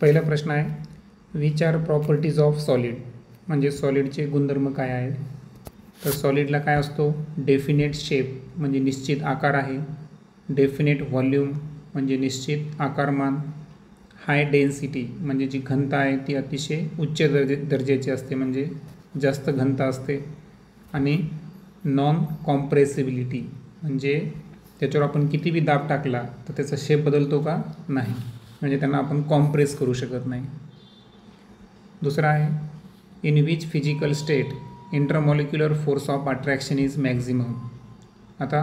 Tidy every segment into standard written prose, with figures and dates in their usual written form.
पहिला प्रश्न आहे which are properties of solid, म्हणजे सॉलिडचे गुणधर्म काय आहेत. तर सॉलिडला काय असतो, डेफिनेट शेप म्हणजे निश्चित आकार आहे, डेफिनेट व्हॉल्यूम म्हणजे निश्चित आकारमान, हाय डेन्सिटी म्हणजे जी घनता आहे ती अतिशय उच्च दर्जाची असते म्हणजे जास्त घनता असते, आणि नॉन कॉम्प्रेसिबिलिटी म्हणजे त्याच्यावर आपण किती बी दाब टाकला तर त्याचा शेप बदलतो का नाही, म्हणजे त्यांना आपण कॉम्प्रेस करू शकत नाही. दुसरा आहे in which physical state intermolecular force of attraction is maximum. आता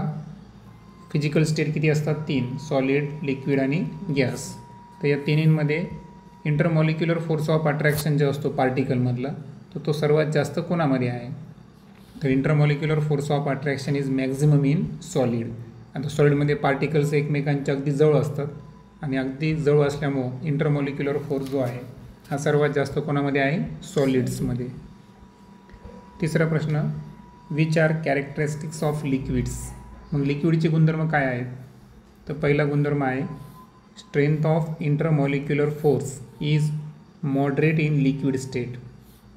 फिजिकल स्टेट किती असतात, 3, सॉलिड, लिक्विड आणि गॅस. तर या तिन्हींमध्ये इंटरमॉलिक्युलर फोर्स ऑफ अट्रॅक्शन जो असतो पार्टिकलमधला तो सर्वात जास्त कोणामध्ये आहे. तर intermolecular force of attraction is maximum in solid. आता सॉलिडमध्ये पार्टिकल्स एकमेकांच्या अगदी जवळ असतात आणि अगदी जवळ असल्यामुळं इंटरमॉलिक्युलर फोर्स जो आहे हा सर्वात जास्त कोणामध्ये आहे, सॉलिड्समध्ये. तिसरा प्रश्न which are characteristics of liquids. मग लिक्विडचे गुणधर्म काय आहेत. तर पहिला गुणधर्म आहे strength of intermolecular force is moderate in liquid state,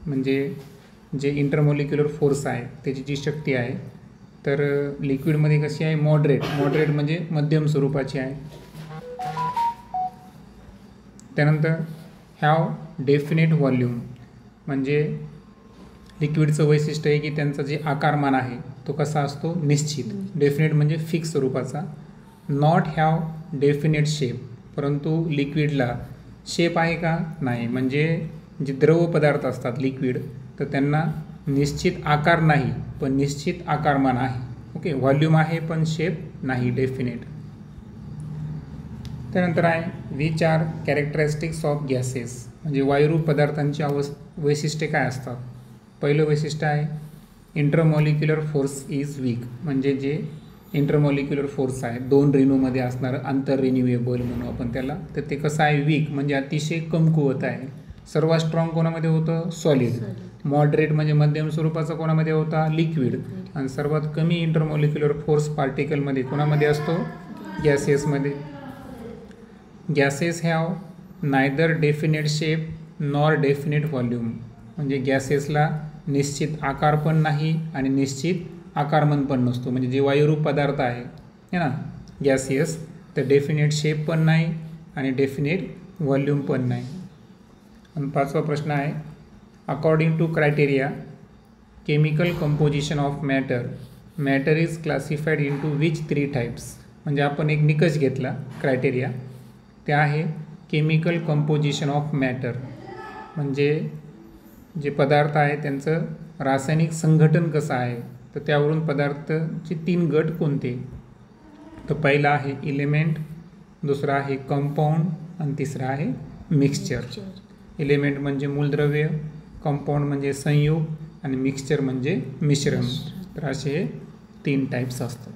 म्हणजे जे इंटरमॉलिक्युलर फोर्स आहे त्याची जी शक्ती आहे तर लिक्विडमध्ये कशी आहे, मॉडरेट म्हणजे मध्यम स्वरूपाची आहे. त्यानंतर हॅव डेफिनेट व्हॉल्यूम, म्हणजे लिक्विडचं वैशिष्ट्य आहे की त्यांचा जे आकारमान आहे तो कसा असतो, निश्चित. डेफिनेट म्हणजे फिक्स स्वरूपाचा. नॉट हॅव डेफिनेट शेप, परंतु लिक्विडला शेप आहे का नाही, म्हणजे जे द्रव पदार्थ असतात लिक्विड तर त्यांना निश्चित आकार नाही पण निश्चित आकारमान आहे. ओके, व्हॉल्यूम आहे पण शेप नाही, डेफिनेट. त्यानंतर आहे which are characteristics of gases, म्हणजे वायुरूप पदार्थांची वैशिष्ट्ये काय असतात. पहिलं वैशिष्ट्य आहे इंटरमॉलिक्युलर फोर्स इज वीक, म्हणजे जे इंटरमॉलिक्युलर फोर्स आहे 2 रेणूमध्ये असणारं आंतर रिन्युएबल म्हणून आपण त्याला, तर ते कसं आहे, वीक म्हणजे अतिशय कमकुवत आहे. सर्वात स्ट्रॉंग कोणामध्ये होतं, सॉलिड. मॉडरेट म्हणजे मध्यम स्वरूपाचा कोणामध्ये होता, लिक्विड. आणि सर्वात कमी इंटरमॉलिक्युलर फोर्स पार्टिकलमध्ये कोणामध्ये असतो, गॅसेसमध्ये. Gases have neither definite shape nor definite volume, म्हणजे गॅसेसला निश्चित आकार पण नाही आणि निश्चित आकारमान पण नसतो, म्हणजे जे वायुरूप पदार्थ आहे ना गॅसियस, तर डेफिनेट शेप पण नाही आणि डेफिनेट व्हॉल्यूम पण नाही. आणि 5वा प्रश्न आहे according to criteria chemical composition of matter is classified into which 3 types, म्हणजे आपण एक निकष घेतला क्रायटेरिया, ते आहे केमिकल कंपोजिशन ऑफ मॅटर, म्हणजे जे पदार्थ आहे त्यांचं रासायनिक संघटन कसं आहे, तर त्यावरून पदार्थाचे 3 गट कोणते. तर पहिला आहे इलेमेंट, दुसरा आहे कंपाऊंड आणि तिसरा आहे मिक्सचर. एलिमेंट म्हणजे मूलद्रव्य, कंपाऊंड म्हणजे संयुग आणि मिक्सचर म्हणजे मिश्रण. तर असे 3 टाईप्स असतात.